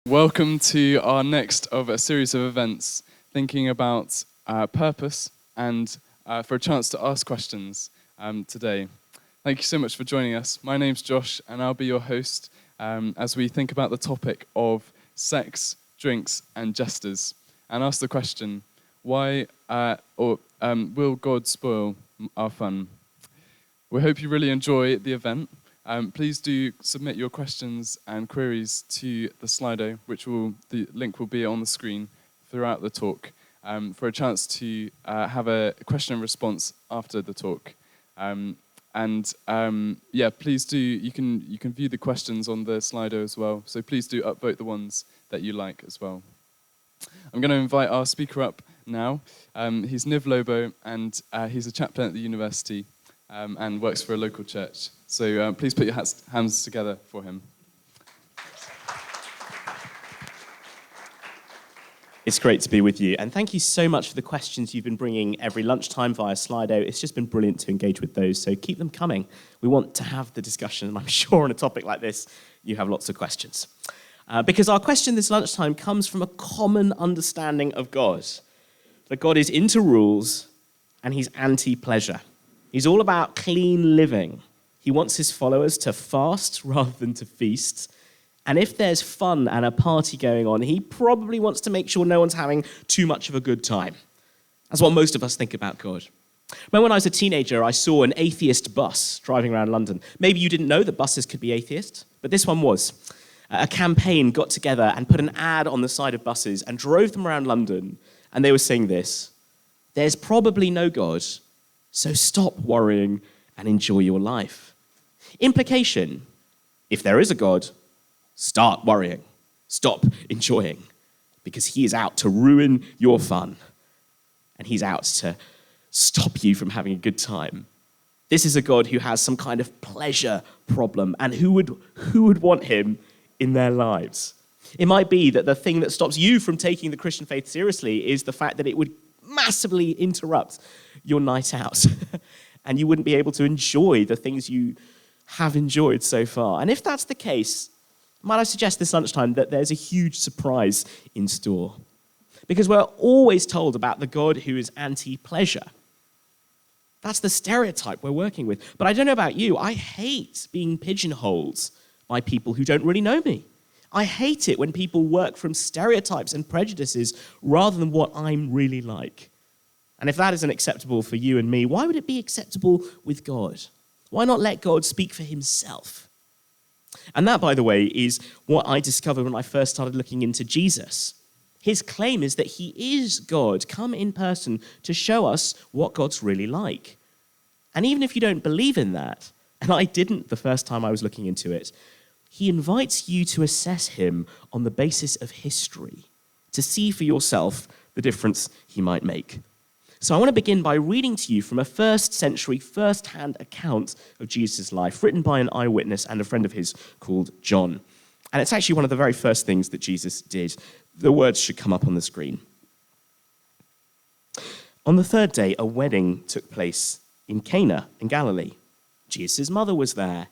Welcome to our next of a series of events thinking about purpose and for a chance to ask questions today. Thank you so much for joining us. My name's Josh and I'll be your host as we think about the topic of sex, drinks and jesters and ask the question, why will God spoil our fun? We hope you really enjoy the event. Please do submit your questions and queries to the Slido, the link will be on the screen throughout the talk, for a chance to have a question and response after the talk. Please do. You can view the questions on the Slido as well. So please do upvote the ones that you like as well. I'm going to invite our speaker up now. He's Niv Lobo, and he's a chaplain at the university. And works for a local church. So please put your hands together for him. It's great to be with you, and thank you so much for the questions you've been bringing every lunchtime via Slido. It's just been brilliant to engage with those, so keep them coming. We want to have the discussion, and I'm sure on a topic like this, you have lots of questions. Because our question this lunchtime comes from a common understanding of God, that God is into rules, and he's anti-pleasure. He's all about clean living. He wants his followers to fast rather than to feast. And if there's fun and a party going on, he probably wants to make sure no one's having too much of a good time. That's what most of us think about God. When I was a teenager, I saw an atheist bus driving around London. Maybe you didn't know that buses could be atheist, but this one was. A campaign got together and put an ad on the side of buses and drove them around London, and they were saying this: "There's probably no God, so stop worrying and enjoy your life." Implication: if there is a God, start worrying, stop enjoying, because he is out to ruin your fun, and he's out to stop you from having a good time. This is a God who has some kind of pleasure problem, and who would want him in their lives? It might be that the thing that stops you from taking the Christian faith seriously is the fact that it would massively interrupt your night out, and you wouldn't be able to enjoy the things you have enjoyed so far. And if that's the case, might I suggest this lunchtime that there's a huge surprise in store? Because we're always told about the God who is anti-pleasure. That's the stereotype we're working with. But I don't know about you, I hate being pigeonholed by people who don't really know me. I hate it when people work from stereotypes and prejudices rather than what I'm really like. And if that isn't acceptable for you and me, why would it be acceptable with God? Why not let God speak for himself? And that, by the way, is what I discovered when I first started looking into Jesus. His claim is that he is God, come in person to show us what God's really like. And even if you don't believe in that, and I didn't the first time I was looking into it, he invites you to assess him on the basis of history, to see for yourself the difference he might make. So I want to begin by reading to you from a first-century, first-hand account of Jesus' life, written by an eyewitness and a friend of his called John. And it's actually one of the very first things that Jesus did. The words should come up on the screen. On the third day, a wedding took place in Cana in Galilee. Jesus' mother was there,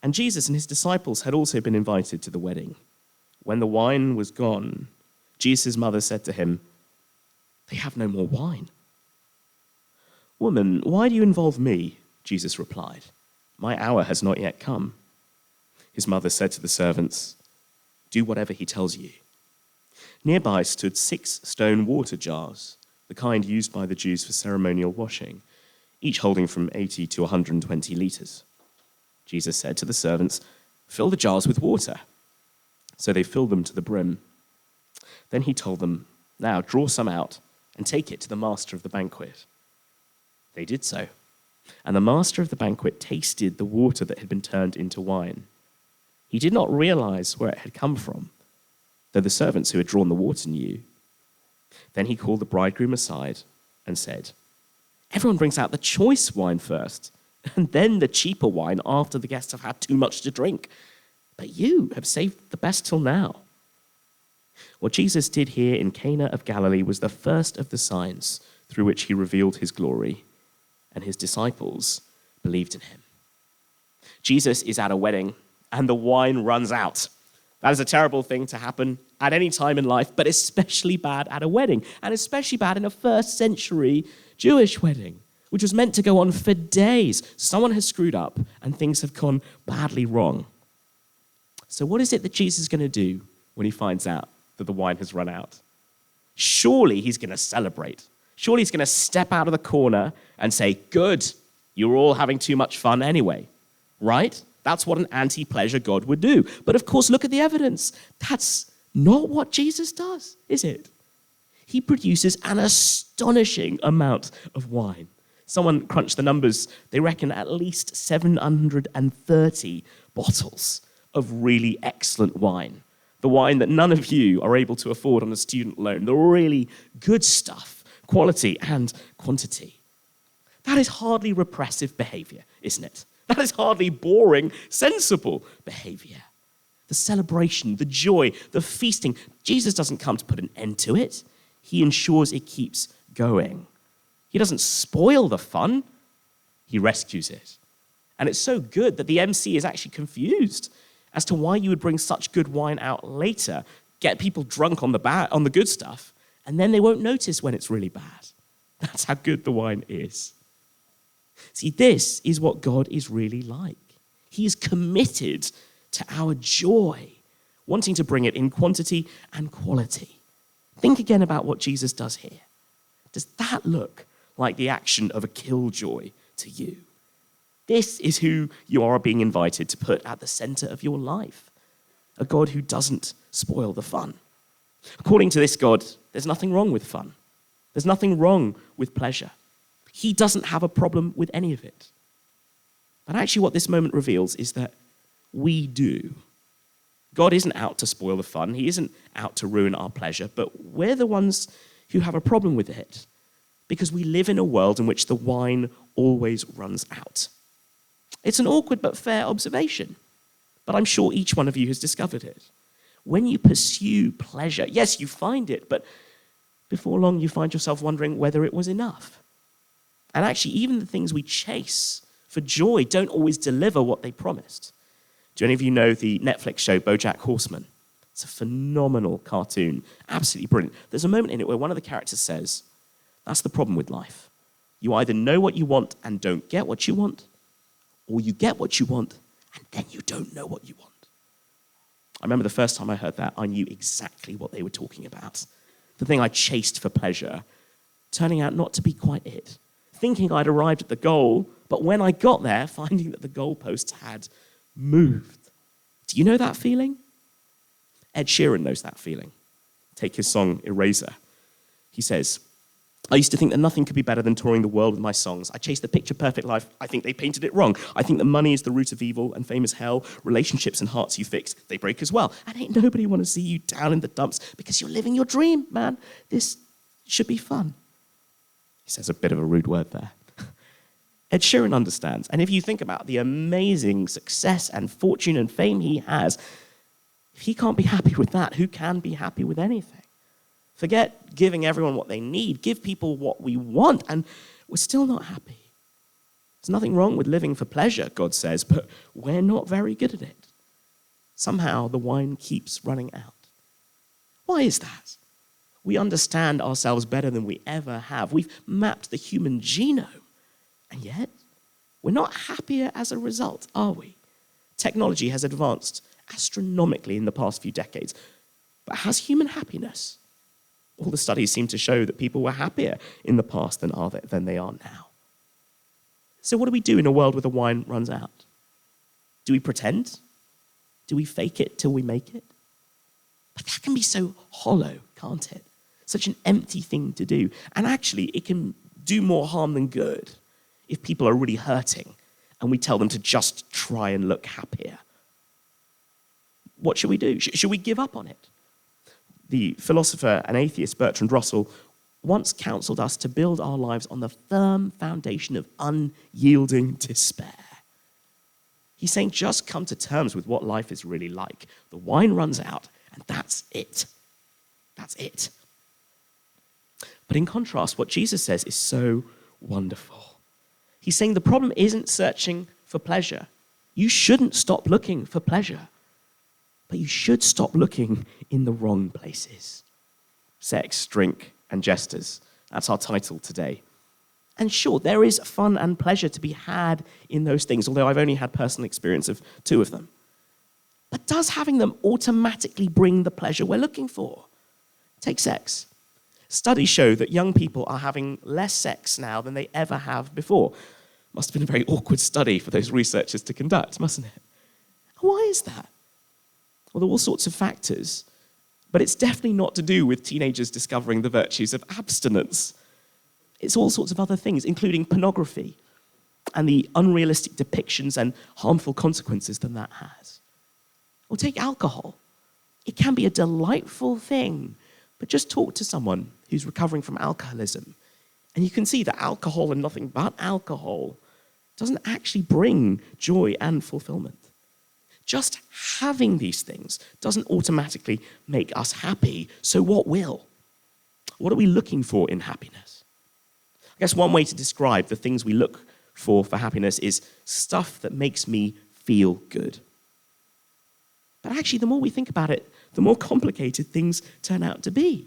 and Jesus and his disciples had also been invited to the wedding. When the wine was gone, Jesus' mother said to him, "They have no more wine." "Woman, why do you involve me?" Jesus replied. "My hour has not yet come." His mother said to the servants, "Do whatever he tells you." Nearby stood 6 stone water jars, the kind used by the Jews for ceremonial washing, each holding from 80 to 120 liters. Jesus said to the servants, "Fill the jars with water." So they filled them to the brim. Then he told them, "Now draw some out and take it to the master of the banquet." They did so, and the master of the banquet tasted the water that had been turned into wine. He did not realize where it had come from, though the servants who had drawn the water knew. Then he called the bridegroom aside and said, "Everyone brings out the choice wine first, and then the cheaper wine after the guests have had too much to drink. But you have saved the best till now." What Jesus did here in Cana of Galilee was the first of the signs through which he revealed his glory, and his disciples believed in him. Jesus is at a wedding, and the wine runs out. That is a terrible thing to happen at any time in life, but especially bad at a wedding, and especially bad in a first century Jewish wedding, which was meant to go on for days. Someone has screwed up, and things have gone badly wrong. So what is it that Jesus is going to do when he finds out that the wine has run out? Surely he's going to celebrate. Surely he's going to step out of the corner and say, good, you're all having too much fun anyway, right? That's what an anti-pleasure God would do. But of course, look at the evidence. That's not what Jesus does, is it? He produces an astonishing amount of wine. Someone crunched the numbers. They reckon at least 730 bottles of really excellent wine. The wine that none of you are able to afford on a student loan. The really good stuff, quality and quantity. That is hardly repressive behavior, isn't it? That is hardly boring, sensible behavior. The celebration, the joy, the feasting. Jesus doesn't come to put an end to it. He ensures it keeps going. He doesn't spoil the fun. He rescues it. And it's so good that the MC is actually confused as to why you would bring such good wine out later, get people drunk on the good stuff, and then they won't notice when it's really bad. That's how good the wine is. See, this is what God is really like. He is committed to our joy, wanting to bring it in quantity and quality. Think again about what Jesus does here. Does that look like the action of a killjoy to you? This is who you are being invited to put at the center of your life. A God who doesn't spoil the fun. According to this God, there's nothing wrong with fun. There's nothing wrong with pleasure. He doesn't have a problem with any of it. But actually what this moment reveals is that we do. God isn't out to spoil the fun. He isn't out to ruin our pleasure, but we're the ones who have a problem with it because we live in a world in which the wine always runs out. It's an awkward but fair observation, but I'm sure each one of you has discovered it. When you pursue pleasure, yes, you find it, but before long you find yourself wondering whether it was enough. And actually, even the things we chase for joy don't always deliver what they promised. Do any of you know the Netflix show BoJack Horseman? It's a phenomenal cartoon, absolutely brilliant. There's a moment in it where one of the characters says, that's the problem with life. You either know what you want and don't get what you want, or you get what you want and then you don't know what you want. I remember the first time I heard that, I knew exactly what they were talking about. The thing I chased for pleasure, turning out not to be quite it. Thinking I'd arrived at the goal, but when I got there, finding that the goalposts had moved. Do you know that feeling? Ed Sheeran knows that feeling. Take his song, Eraser. He says, I used to think that nothing could be better than touring the world with my songs. I chased the picture-perfect life. I think they painted it wrong. I think that money is the root of evil and fame is hell. Relationships and hearts you fix, they break as well. And ain't nobody want to see you down in the dumps because you're living your dream, man. This should be fun. He says a bit of a rude word there. Ed Sheeran understands. And if you think about the amazing success and fortune and fame he has, if he can't be happy with that, who can be happy with anything? Forget giving everyone what they need. Give people what we want, and we're still not happy. There's nothing wrong with living for pleasure, God says, but we're not very good at it. Somehow the wine keeps running out. Why is that? We understand ourselves better than we ever have. We've mapped the human genome, and yet we're not happier as a result, are we? Technology has advanced astronomically in the past few decades, but has human happiness? All the studies seem to show that people were happier in the past than they are now. So what do we do in a world where the wine runs out? Do we pretend? Do we fake it till we make it? But that can be so hollow, can't it? Such an empty thing to do. And actually, it can do more harm than good if people are really hurting and we tell them to just try and look happier. What should we do? Should we give up on it? The philosopher and atheist Bertrand Russell once counseled us to build our lives on the firm foundation of unyielding despair. He's saying just come to terms with what life is really like. The wine runs out, and that's it. That's it. But in contrast, what Jesus says is so wonderful. He's saying the problem isn't searching for pleasure. You shouldn't stop looking for pleasure. but you should stop looking in the wrong places. Sex, Drink and Jesters. That's our title today. And sure, there is fun and pleasure to be had in those things, although I've only had personal experience of 2 of them. But does having them automatically bring the pleasure we're looking for? Take sex. Studies show that young people are having less sex now than they ever have before. Must have been a very awkward study for those researchers to conduct, mustn't it? Why is that? Well, there are all sorts of factors, but it's definitely not to do with teenagers discovering the virtues of abstinence. It's all sorts of other things, including pornography and the unrealistic depictions and harmful consequences that that has. Or take alcohol. It can be a delightful thing, but just talk to someone who's recovering from alcoholism, and you can see that alcohol and nothing but alcohol doesn't actually bring joy and fulfillment. Just having these things doesn't automatically make us happy, so what will? What are we looking for in happiness? I guess one way to describe the things we look for happiness is stuff that makes me feel good. But actually, the more we think about it, the more complicated things turn out to be.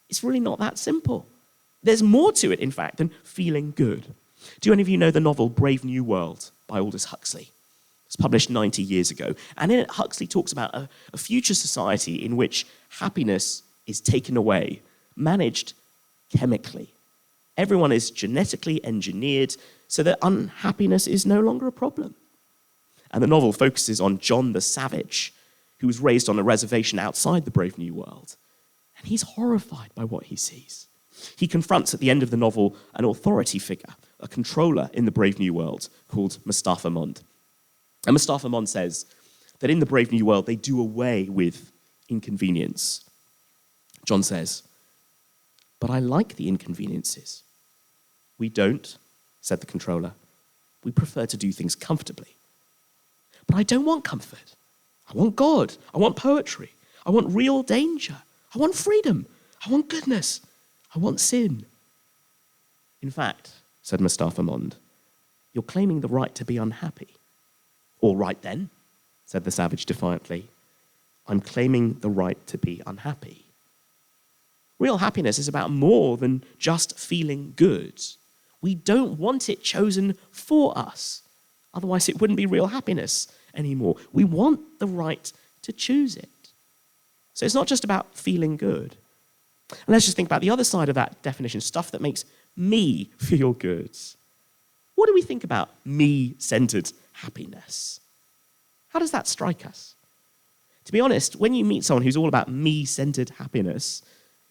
It's really not that simple. There's more to it, in fact, than feeling good. Do any of you know the novel Brave New World by Aldous Huxley? It's published 90 years ago. And in it, Huxley talks about a future society in which happiness is taken away, managed chemically. Everyone is genetically engineered so that unhappiness is no longer a problem. And the novel focuses on John the Savage, who was raised on a reservation outside the Brave New World. And he's horrified by what he sees. He confronts at the end of the novel an authority figure, a controller in the Brave New World called Mustafa Mond. And Mustafa Mond says that in the Brave New World, they do away with inconvenience. John says, "But I like the inconveniences." "We don't," said the controller. "We prefer to do things comfortably." "But I don't want comfort. I want God. I want poetry. I want real danger. I want freedom. I want goodness. I want sin." "In fact," said Mustafa Mond, "you're claiming the right to be unhappy." "All right then," said the savage defiantly. "I'm claiming the right to be unhappy." Real happiness is about more than just feeling good. We don't want it chosen for us. Otherwise, it wouldn't be real happiness anymore. We want the right to choose it. So it's not just about feeling good. And let's just think about the other side of that definition, stuff that makes me feel good. What do we think about me-centered happiness? How does that strike us? To be honest, when you meet someone who's all about me-centered happiness,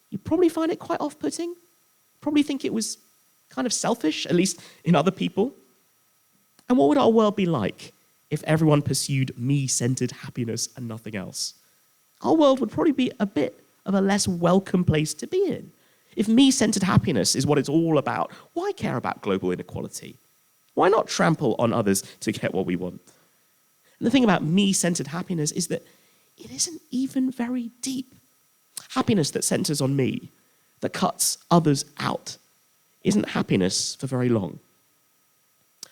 you probably find it quite off-putting. Probably think it was kind of selfish, at least in other people. And what would our world be like if everyone pursued me-centered happiness and nothing else? Our world would probably be a bit of a less welcome place to be in. If me-centered happiness is what it's all about, why care about global inequality? Why not trample on others to get what we want? And the thing about me-centered happiness is that it isn't even very deep. Happiness that centers on me, that cuts others out, isn't happiness for very long.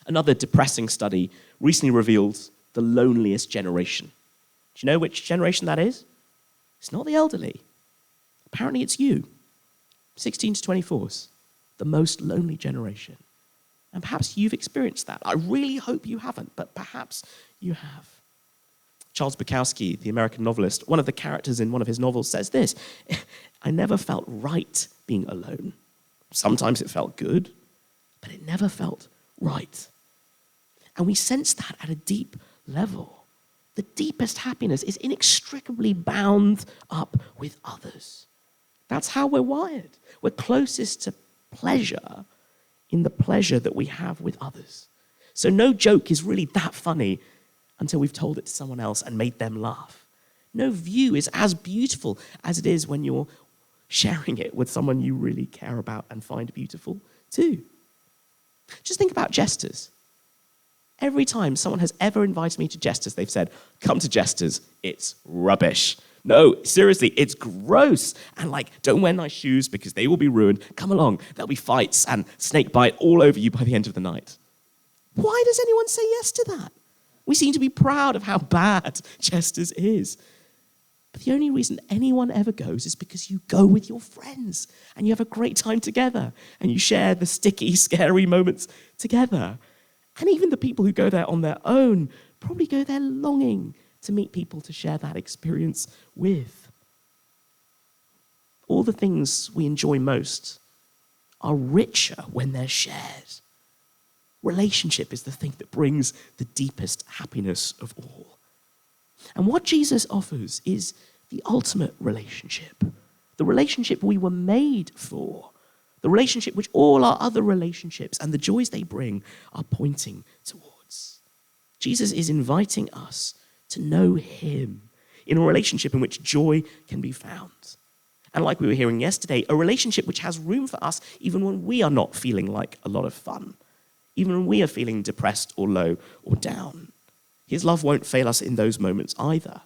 Another depressing study recently revealed the loneliest generation. Do you know which generation that is? It's not the elderly. Apparently it's you, 16 to 24s, the most lonely generation. And perhaps you've experienced that. I really hope you haven't, but perhaps you have. Charles Bukowski, the American novelist, one of the characters in one of his novels says this: "I never felt right being alone. Sometimes it felt good, but it never felt right." And we sense that at a deep level. The deepest happiness is inextricably bound up with others. That's how we're wired. We're closest to pleasure in the pleasure that we have with others. So no joke is really that funny until we've told it to someone else and made them laugh. No view is as beautiful as it is when you're sharing it with someone you really care about and find beautiful too. Just think about Jesters. Every time someone has ever invited me to Jesters, they've said, "Come to Jesters, it's rubbish. No, seriously, it's gross. And don't wear nice shoes because they will be ruined. Come along, there'll be fights and snake bite all over you by the end of the night." Why does anyone say yes to that? We seem to be proud of how bad Jesters is. But the only reason anyone ever goes is because you go with your friends and you have a great time together and you share the sticky, scary moments together. And even the people who go there on their own probably go there longing to meet people to share that experience with. All the things we enjoy most are richer when they're shared. Relationship is the thing that brings the deepest happiness of all. And what Jesus offers is the ultimate relationship, the relationship we were made for, the relationship which all our other relationships and the joys they bring are pointing towards. Jesus is inviting us to know him in a relationship in which joy can be found. And like we were hearing yesterday, a relationship which has room for us even when we are not feeling like a lot of fun, even when we are feeling depressed or low or down. His love won't fail us in those moments either,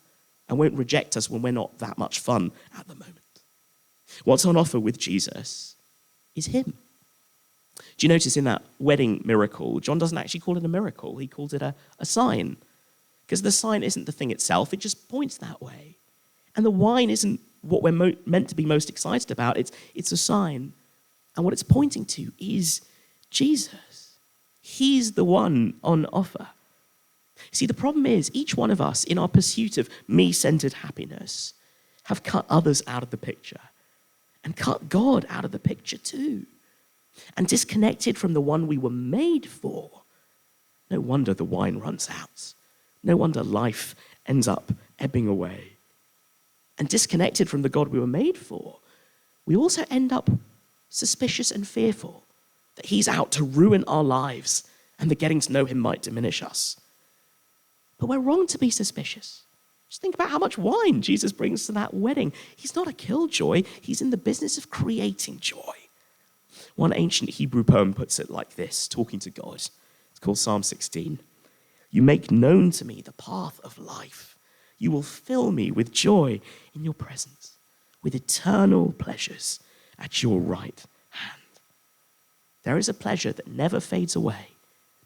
and won't reject us when we're not that much fun at the moment. What's on offer with Jesus is him. Do you notice in that wedding miracle, John doesn't actually call it a miracle, he calls it a sign. Because the sign isn't the thing itself, it just points that way. And the wine isn't what we're meant to be most excited about, it's a sign. And what it's pointing to is Jesus. He's the one on offer. See, the problem is, each one of us, in our pursuit of me-centered happiness, have cut others out of the picture and cut God out of the picture too, and disconnected from the one we were made for. No wonder the wine runs out. No wonder life ends up ebbing away. And disconnected from the God we were made for, we also end up suspicious and fearful that he's out to ruin our lives and that getting to know him might diminish us. But we're wrong to be suspicious. Just think about how much wine Jesus brings to that wedding. He's not a killjoy. He's in the business of creating joy. One ancient Hebrew poem puts it like this, talking to God. It's called Psalm 16. You make known to me the path of life. You will fill me with joy in your presence, with eternal pleasures at your right hand. There is a pleasure that never fades away.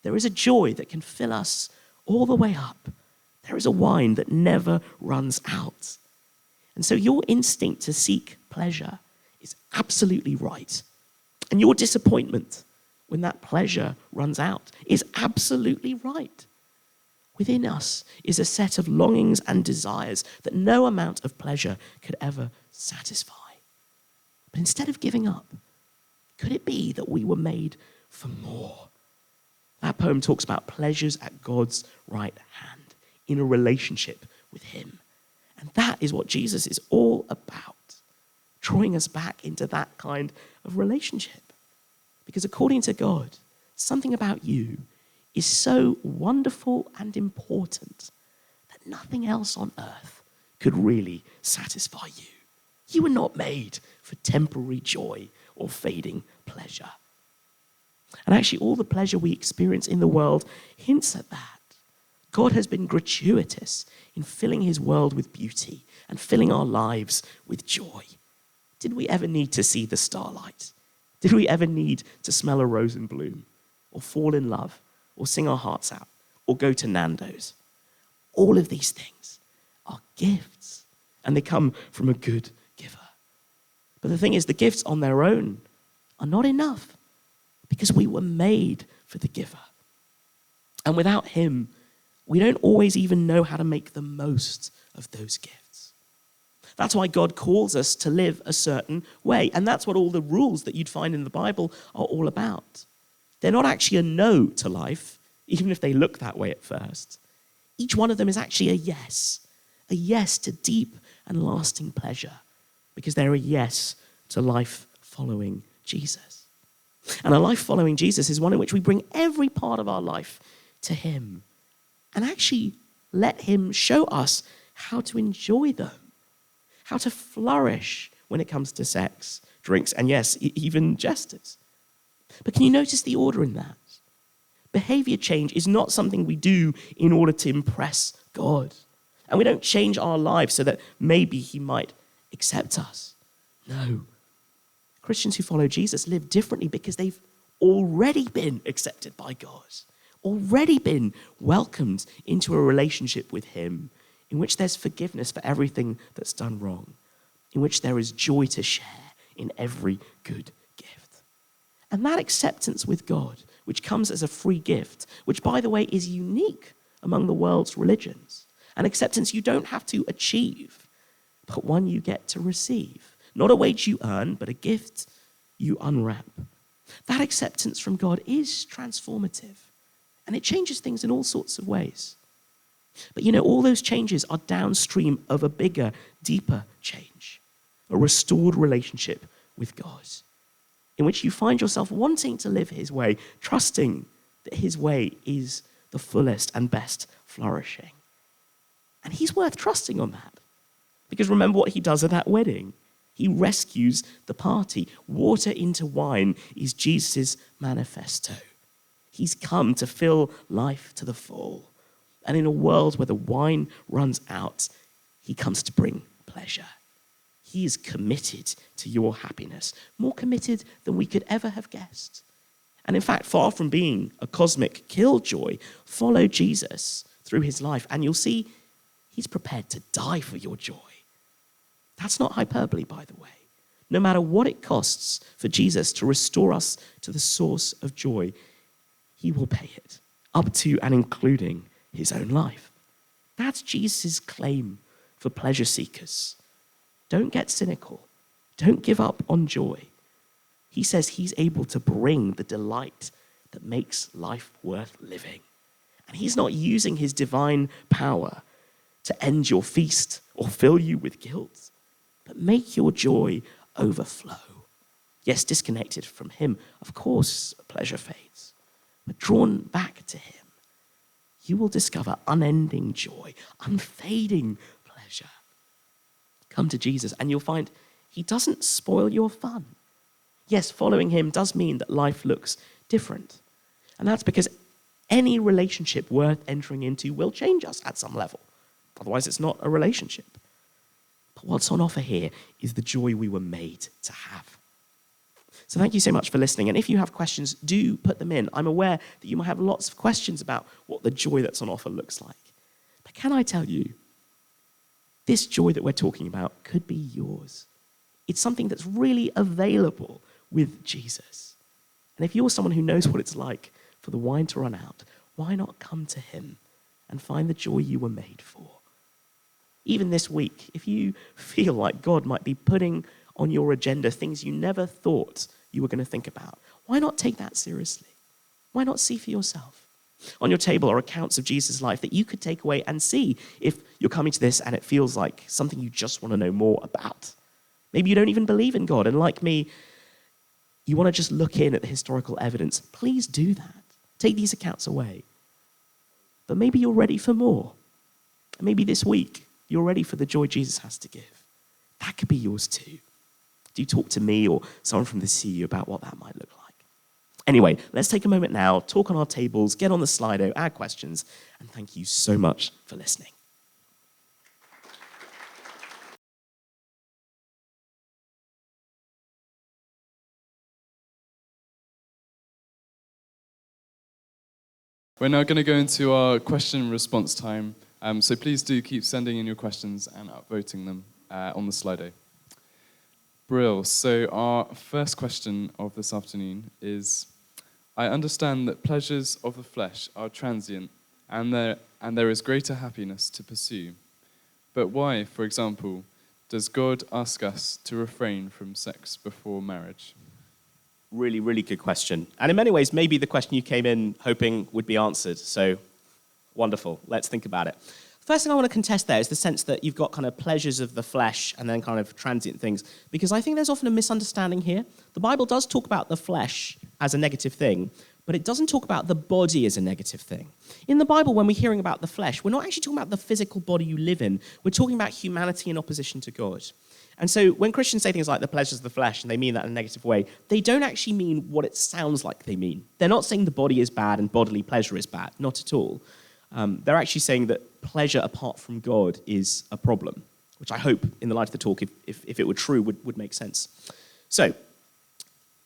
There is a joy that can fill us all the way up. There is a wine that never runs out. And so your instinct to seek pleasure is absolutely right. And your disappointment when that pleasure runs out is absolutely right. Within us is a set of longings and desires that no amount of pleasure could ever satisfy. But instead of giving up, could it be that we were made for more? That poem talks about pleasures at God's right hand in a relationship with him. And that is what Jesus is all about, drawing us back into that kind of relationship. Because according to God, something about you is so wonderful and important that nothing else on earth could really satisfy you. You were not made for temporary joy or fading pleasure. And actually, all the pleasure we experience in the world hints at that. God has been gratuitous in filling his world with beauty and filling our lives with joy. Did we ever need to see the starlight? Did we ever need to smell a rose in bloom, or fall in love, or sing our hearts out, or go to Nando's? All of these things are gifts, and they come from a good giver. But the thing is, the gifts on their own are not enough, because we were made for the giver. And without him, we don't always even know how to make the most of those gifts. That's why God calls us to live a certain way. And that's what all the rules that you'd find in the Bible are all about. They're not actually a no to life, even if they look that way at first. Each one of them is actually a yes to deep and lasting pleasure, because they're a yes to life following Jesus. And a life following Jesus is one in which we bring every part of our life to him and actually let him show us how to enjoy them, how to flourish when it comes to sex, drinks, and yes, even jesters. But can you notice the order in that? Behavior change is not something we do in order to impress God. And we don't change our lives so that maybe he might accept us. No. Christians who follow Jesus live differently because they've already been accepted by God, already been welcomed into a relationship with him in which there's forgiveness for everything that's done wrong, in which there is joy to share in every good gift. And that acceptance with God, which comes as a free gift, which, by the way, is unique among the world's religions, an acceptance you don't have to achieve, but one you get to receive. Not a wage you earn, but a gift you unwrap. That acceptance from God is transformative, and it changes things in all sorts of ways. But all those changes are downstream of a bigger, deeper change, a restored relationship with God, in which you find yourself wanting to live his way, trusting that his way is the fullest and best flourishing. And he's worth trusting on that. Because remember what he does at that wedding. He rescues the party. Water into wine is Jesus' manifesto. He's come to fill life to the full. And in a world where the wine runs out, he comes to bring pleasure. He is committed to your happiness, more committed than we could ever have guessed. And in fact, far from being a cosmic killjoy, follow Jesus through his life, and you'll see he's prepared to die for your joy. That's not hyperbole, by the way. No matter what it costs for Jesus to restore us to the source of joy, he will pay it, up to and including his own life. That's Jesus' claim for pleasure seekers. Don't get cynical. Don't give up on joy. He says he's able to bring the delight that makes life worth living. And he's not using his divine power to end your feast or fill you with guilt, but make your joy overflow. Yes, disconnected from him, of course, pleasure fades, but drawn back to him, you will discover unending joy, unfading pleasure. Come to Jesus and you'll find he doesn't spoil your fun. Yes, following him does mean that life looks different. And that's because any relationship worth entering into will change us at some level. Otherwise, it's not a relationship. But what's on offer here is the joy we were made to have. So thank you so much for listening. And if you have questions, do put them in. I'm aware that you might have lots of questions about what the joy that's on offer looks like. But can I tell you, this joy that we're talking about could be yours. It's something that's really available with Jesus. And if you're someone who knows what it's like for the wine to run out, why not come to him and find the joy you were made for? Even this week, if you feel like God might be putting on your agenda things you never thought you were going to think about, why not take that seriously? Why not see for yourself? On your table are accounts of Jesus' life that you could take away and see if you're coming to this and it feels like something you just want to know more about. Maybe you don't even believe in God, and like me, you want to just look in at the historical evidence. Please do that. Take these accounts away. But maybe you're ready for more. And maybe this week, you're ready for the joy Jesus has to give. That could be yours too. Do talk to me or someone from the CU about what that might look like. Anyway, let's take a moment now, talk on our tables, get on the Slido, add questions, and thank you so much for listening. We're now going to go into our question and response time. So please do keep sending in your questions and upvoting them on the Slido. Brill. So our first question of this afternoon is, I understand that pleasures of the flesh are transient and there is greater happiness to pursue. But why, for example, does God ask us to refrain from sex before marriage? Really, really good question. And in many ways, maybe the question you came in hoping would be answered. So wonderful. Let's think about it. First thing I want to contest there is the sense that you've got kind of pleasures of the flesh and then kind of transient things, because I think there's often a misunderstanding here. The Bible does talk about the flesh as a negative thing, but it doesn't talk about the body as a negative thing. In the Bible, when we're hearing about the flesh, we're not actually talking about the physical body you live in. We're talking about humanity in opposition to God. And so when Christians say things like the pleasures of the flesh, and they mean that in a negative way, they don't actually mean what it sounds like they mean. They're not saying the body is bad and bodily pleasure is bad, not at all. They're actually saying that pleasure apart from God is a problem, which I hope, in the light of the talk, if it were true, would make sense. So,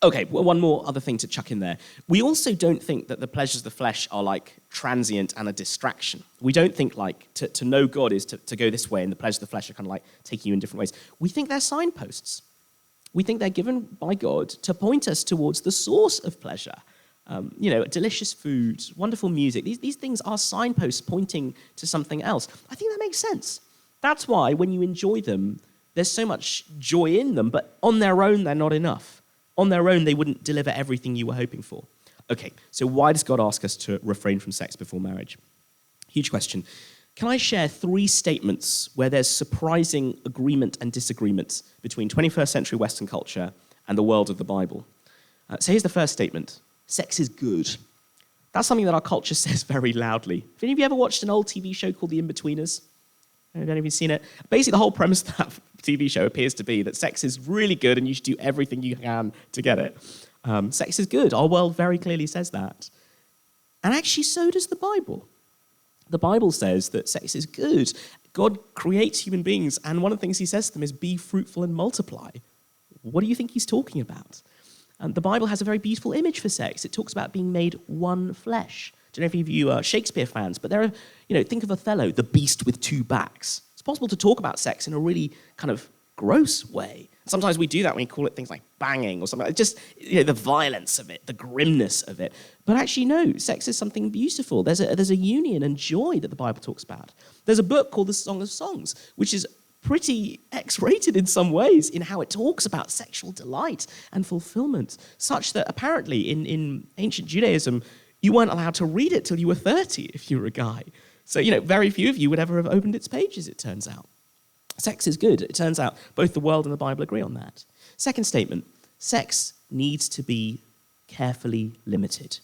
Okay, well, one more other thing to chuck in there. We also don't think that the pleasures of the flesh are like transient and a distraction. We don't think like to know God is to go this way and the pleasures of the flesh are kind of like taking you in different ways. We think they're signposts. We think they're given by God to point us towards the source of pleasure. Delicious food, wonderful music. These things are signposts pointing to something else. I think that makes sense. That's why when you enjoy them, there's so much joy in them, but on their own, they're not enough. On their own, they wouldn't deliver everything you were hoping for. Okay, so why does God ask us to refrain from sex before marriage? Huge question. Can I share 3 statements where there's surprising agreement and disagreement between 21st century Western culture and the world of the Bible? So here's the first statement. Sex is good. That's something that our culture says very loudly. Have any of you ever watched an old TV show called The In-Betweeners? Have any of you seen it? Basically, the whole premise of that TV show appears to be that sex is really good and you should do everything you can to get it. Sex is good. Our world very clearly says that. And actually, so does the Bible. The Bible says that sex is good. God creates human beings, and one of the things he says to them is, be fruitful and multiply. What do you think he's talking about? The Bible has a very beautiful image for sex. It talks about being made one flesh. I don't know if any of you are Shakespeare fans, but there are, think of Othello, the beast with 2 backs. It's possible to talk about sex in a really kind of gross way. Sometimes we do that when we call it things like banging or something. Just the violence of it, the grimness of it. But actually, no, sex is something beautiful. There's a union and joy that the Bible talks about. There's a book called The Song of Songs, which is pretty X-rated in some ways in how it talks about sexual delight and fulfillment, such that apparently in ancient Judaism, you weren't allowed to read it till you were 30 if you were a guy. So, very few of you would ever have opened its pages, it turns out. Sex is good. It turns out both the world and the Bible agree on that. Second statement, sex needs to be carefully limited.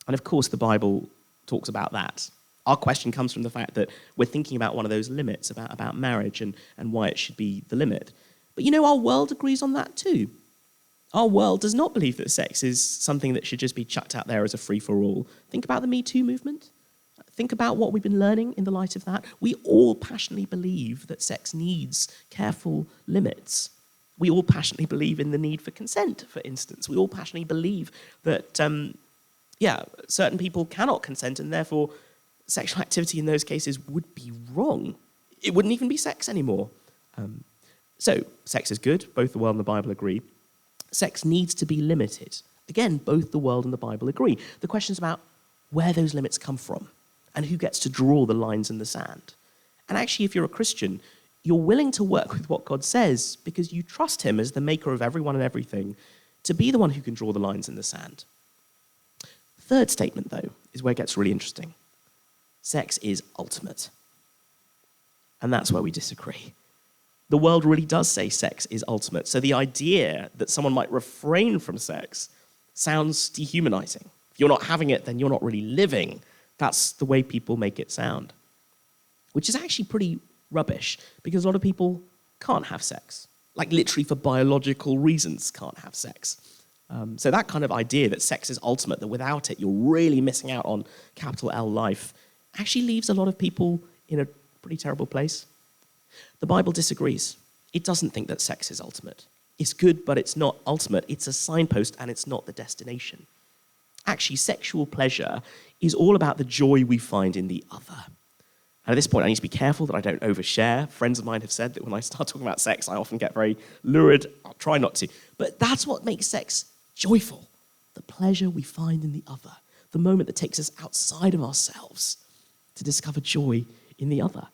And of course, the Bible talks about that. Our question comes from the fact that we're thinking about one of those limits, about marriage and why it should be the limit. But our world agrees on that too. Our world does not believe that sex is something that should just be chucked out there as a free-for-all. Think about the Me Too movement. Think about what we've been learning in the light of that. We all passionately believe that sex needs careful limits. We all passionately believe in the need for consent, for instance. We all passionately believe that, certain people cannot consent, and therefore sexual activity in those cases would be wrong. It wouldn't even be sex anymore. So sex is good. Both the world and the Bible agree. Sex needs to be limited. Again, both the world and the Bible agree. The question is about where those limits come from and who gets to draw the lines in the sand. And actually, if you're a Christian, you're willing to work with what God says because you trust him as the maker of everyone and everything to be the one who can draw the lines in the sand. Third statement, though, is where it gets really interesting. Sex is ultimate. And that's where we disagree. The world really does say sex is ultimate. So the idea that someone might refrain from sex sounds dehumanizing. If you're not having it, then you're not really living. That's the way people make it sound. Which is actually pretty rubbish, because a lot of people can't have sex. Like literally for biological reasons can't have sex. So that kind of idea that sex is ultimate, that without it you're really missing out on capital L life, actually leaves a lot of people in a pretty terrible place. The Bible disagrees. It doesn't think that sex is ultimate. It's good, but it's not ultimate. It's a signpost, and it's not the destination. Actually, sexual pleasure is all about the joy we find in the other. And at this point, I need to be careful that I don't overshare. Friends of mine have said that when I start talking about sex, I often get very lurid. I'll try not to. But that's what makes sex joyful. The pleasure we find in the other. The moment that takes us outside of ourselves to discover joy in the other.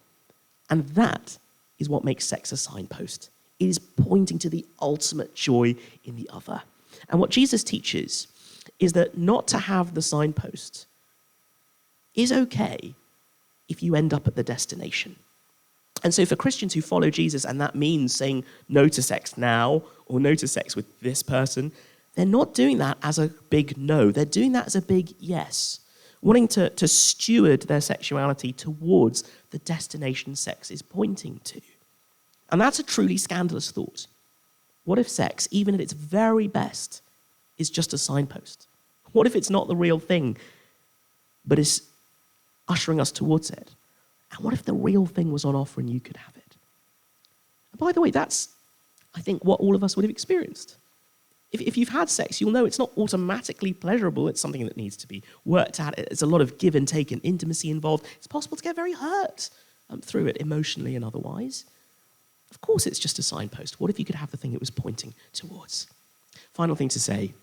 And that is what makes sex a signpost. It is pointing to the ultimate joy in the other. And what Jesus teaches is that not to have the signpost is okay if you end up at the destination. And so for Christians who follow Jesus, and that means saying no to sex now or no to sex with this person, they're not doing that as a big no. They're doing that as a big yes, wanting to steward their sexuality towards the destination sex is pointing to. And that's a truly scandalous thought. What if sex, even at its very best, is just a signpost? What if it's not the real thing, but is ushering us towards it? And what if the real thing was on offer and you could have it? And by the way, that's, I think, what all of us would have experienced. If you've had sex, you'll know it's not automatically pleasurable. It's something that needs to be worked at. There's a lot of give and take and intimacy involved. It's possible to get very hurt through it, emotionally and otherwise. Of course, it's just a signpost. What if you could have the thing it was pointing towards? Final thing to say,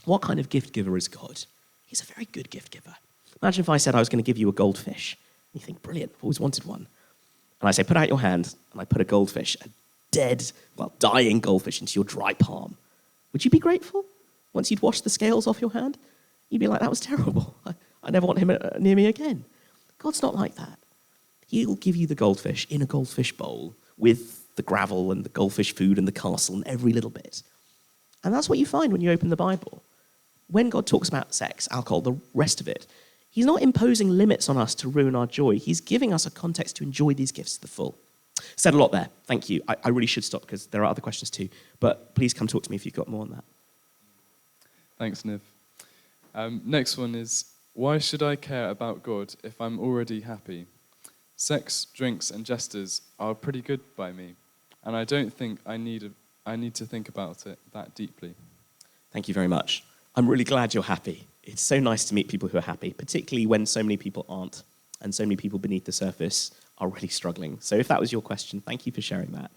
what kind of gift giver is God? He's a very good gift giver. Imagine if I said I was going to give you a goldfish. You think, brilliant, I've always wanted one. And I say, put out your hand, and I put a goldfish, a dying goldfish into your dry palm. Would you be grateful once you'd washed the scales off your hand? You'd be like, that was terrible. I never want him near me again. God's not like that. He'll give you the goldfish in a goldfish bowl with the gravel and the goldfish food and the castle and every little bit. And that's what you find when you open the Bible. When God talks about sex, alcohol, the rest of it, he's not imposing limits on us to ruin our joy. He's giving us a context to enjoy these gifts to the full. Said a lot there. Thank you. I really should stop because there are other questions too. But please come talk to me if you've got more on that. Thanks, Niv. Next one is, why should I care about God if I'm already happy? Sex, drinks, and jesters are pretty good by me, and I don't think I need to think about it that deeply. Thank you very much. I'm really glad you're happy. It's so nice to meet people who are happy, particularly when so many people aren't, and so many people beneath the surface are really struggling. So if that was your question, thank you for sharing that.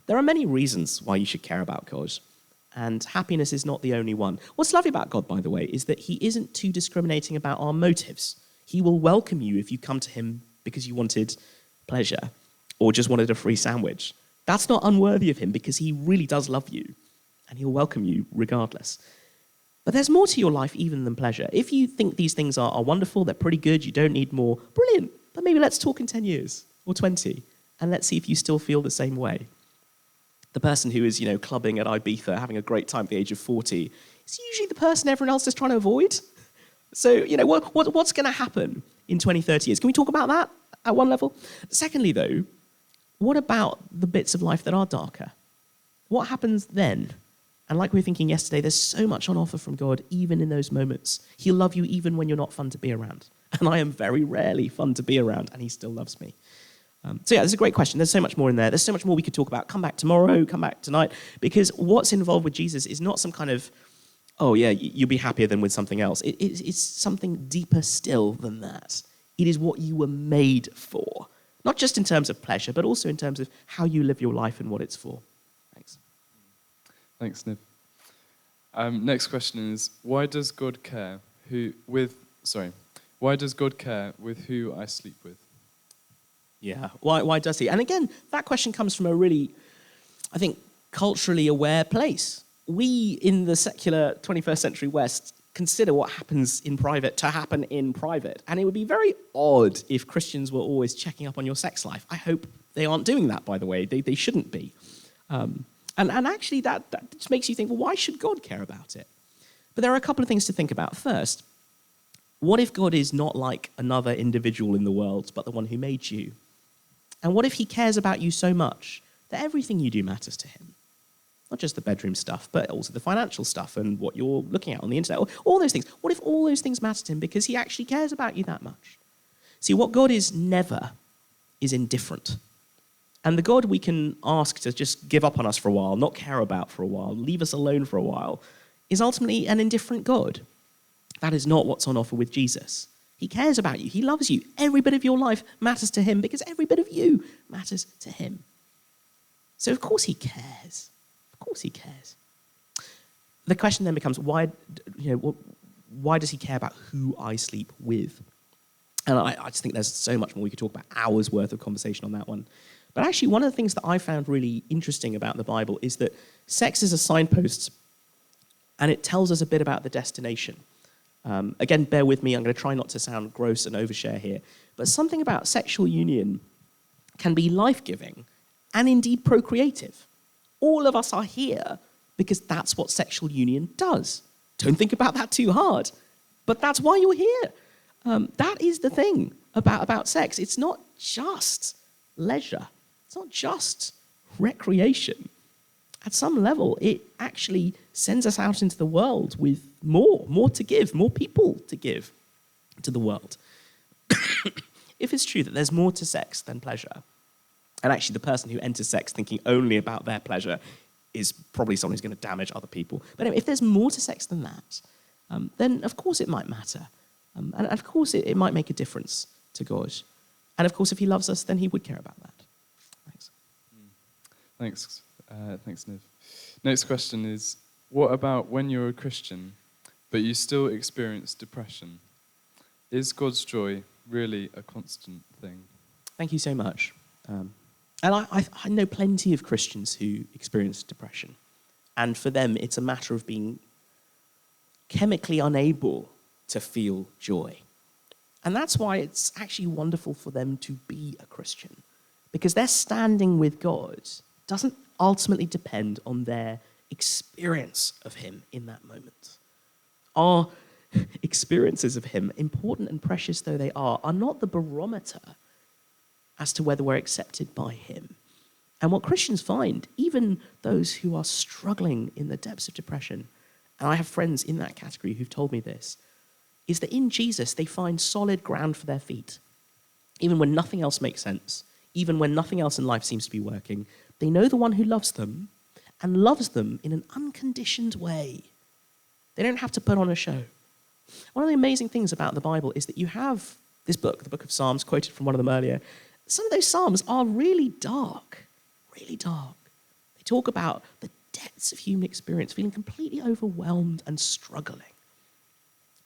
There are many reasons why you should care about God, and happiness is not the only one. What's lovely about God, by the way, is that he isn't too discriminating about our motives. He will welcome you if you come to him because you wanted pleasure or just wanted a free sandwich. That's not unworthy of him because he really does love you, and he'll welcome you regardless. But there's more to your life even than pleasure. If you think these things are wonderful, they're pretty good, you don't need more, brilliant. But maybe let's talk in 10 years or 20, and let's see if you still feel the same way. The person who is, clubbing at Ibiza, having a great time at the age of 40, is usually the person everyone else is trying to avoid. So, what's going to happen in 20, 30 years? Can we talk about that at one level? Secondly, though, what about the bits of life that are darker? What happens then? And like we were thinking yesterday, there's so much on offer from God, even in those moments. He'll love you even when you're not fun to be around. And I am very rarely fun to be around, and he still loves me. There's a great question. There's so much more in there. There's so much more we could talk about. Come back tomorrow, come back tonight, because what's involved with Jesus is not some kind of, you'll be happier than with something else. It's something deeper still than that. It is what you were made for, not just in terms of pleasure, but also in terms of how you live your life and what it's for. Thanks. Thanks, Niv. Next question is, why does God care with who I sleep with? Yeah, why does he? And again, that question comes from a really, I think, culturally aware place. We, in the secular 21st century West, consider what happens in private to happen in private. And it would be very odd if Christians were always checking up on your sex life. I hope they aren't doing that, by the way. They shouldn't be. And actually, that just makes you think, well, why should God care about it? But there are a couple of things to think about. First, what if God is not like another individual in the world, but the one who made you? And what if he cares about you so much that everything you do matters to him? Not just the bedroom stuff, but also the financial stuff and what you're looking at on the internet, all those things. What if all those things matter to him because he actually cares about you that much? See, what God is never is indifferent. And the God we can ask to just give up on us for a while, not care about for a while, leave us alone for a while, is ultimately an indifferent God. That is not what's on offer with Jesus. He cares about you. He loves you. Every bit of your life matters to him because every bit of you matters to him. So of course he cares. Of course he cares. The question then becomes, why does he care about who I sleep with? And I just think there's so much more we could talk about, hours worth of conversation on that one. But actually, one of the things that I found really interesting about the Bible is that sex is a signpost, and it tells us a bit about the destination. Again, bear with me, I'm going to try not to sound gross and overshare here, but something about sexual union can be life-giving and indeed procreative. All of us are here because that's what sexual union does. Don't think about that too hard, but that's why you're here. That is the thing about sex. It's not just leisure. It's not just recreation. At some level, it actually sends us out into the world with more to give, more people to give to the world. If it's true that there's more to sex than pleasure, and actually the person who enters sex thinking only about their pleasure is probably someone who's going to damage other people. But anyway, if there's more to sex than that, then of course it might matter. And of course it might make a difference to God. And of course, if he loves us, then he would care about that. Thanks. Thanks, Niv. Next question is, what about when you're a Christian, but you still experience depression? Is God's joy really a constant thing? Thank you so much. And I know plenty of Christians who experience depression. And for them, it's a matter of being chemically unable to feel joy. And that's why it's actually wonderful for them to be a Christian. Because their standing with God doesn't ultimately depend on their experience of him in that moment. Our experiences of him, important and precious though they are not the barometer as to whether we're accepted by him. And what Christians find, even those who are struggling in the depths of depression, and I have friends in that category who've told me this, is that in Jesus they find solid ground for their feet. Even when nothing else makes sense, even when nothing else in life seems to be working, they know the one who loves them and loves them in an unconditioned way. They don't have to put on a show. One of the amazing things about the Bible is that you have this book, the book of Psalms, quoted from one of them earlier. Some of those Psalms are really dark, really dark. They talk about the depths of human experience, feeling completely overwhelmed and struggling.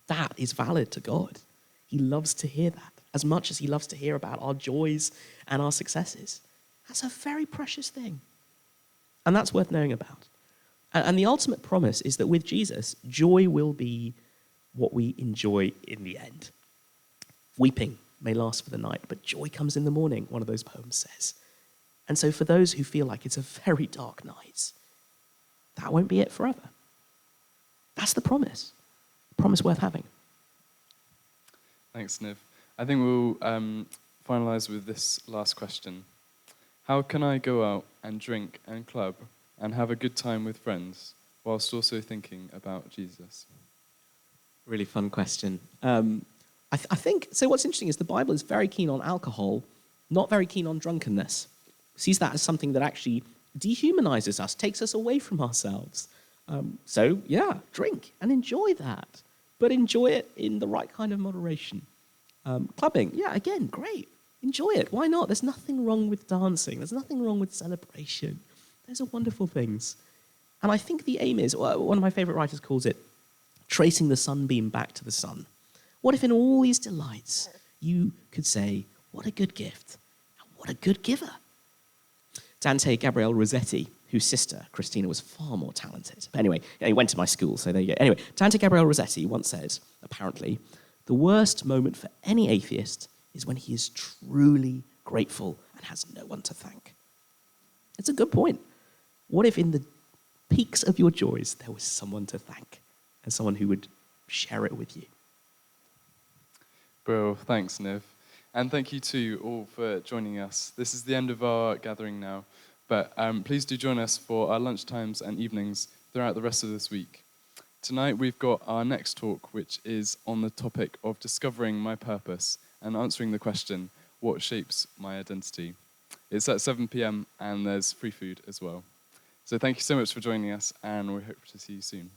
That is valid to God. He loves to hear that as much as he loves to hear about our joys and our successes. That's a very precious thing. And that's worth knowing about. And the ultimate promise is that with Jesus, joy will be what we enjoy in the end. Weeping may last for the night, but joy comes in the morning, one of those poems says. And so for those who feel like it's a very dark night, that won't be it forever. That's the promise. Promise worth having. Thanks, Niv. I think we'll finalise with this last question. How can I go out and drink and club and have a good time with friends whilst also thinking about Jesus? Really fun question. I think, so what's interesting is the Bible is very keen on alcohol, not very keen on drunkenness. Sees that as something that actually dehumanizes us, takes us away from ourselves. So, yeah, drink and enjoy that, but enjoy it in the right kind of moderation. Clubbing, yeah, again, great. Enjoy it. Why not? There's nothing wrong with dancing. There's nothing wrong with celebration. Those are wonderful things. And I think the aim is, one of my favorite writers calls it, tracing the sunbeam back to the sun. What if in all these delights you could say, what a good gift, and what a good giver? Dante Gabriele Rossetti, whose sister, Christina, was far more talented. But anyway, he went to my school, so there you go. Anyway, Dante Gabriele Rossetti once said, apparently, the worst moment for any atheist is when he is truly grateful and has no one to thank. It's a good point. What if in the peaks of your joys there was someone to thank and someone who would share it with you? Bro, thanks, Niv. And thank you to you all for joining us. This is the end of our gathering now, but please do join us for our lunchtimes and evenings throughout the rest of this week. Tonight we've got our next talk, which is on the topic of discovering my purpose and answering the question, what shapes my identity? It's at 7 p.m. and there's free food as well. So thank you so much for joining us, and we hope to see you soon.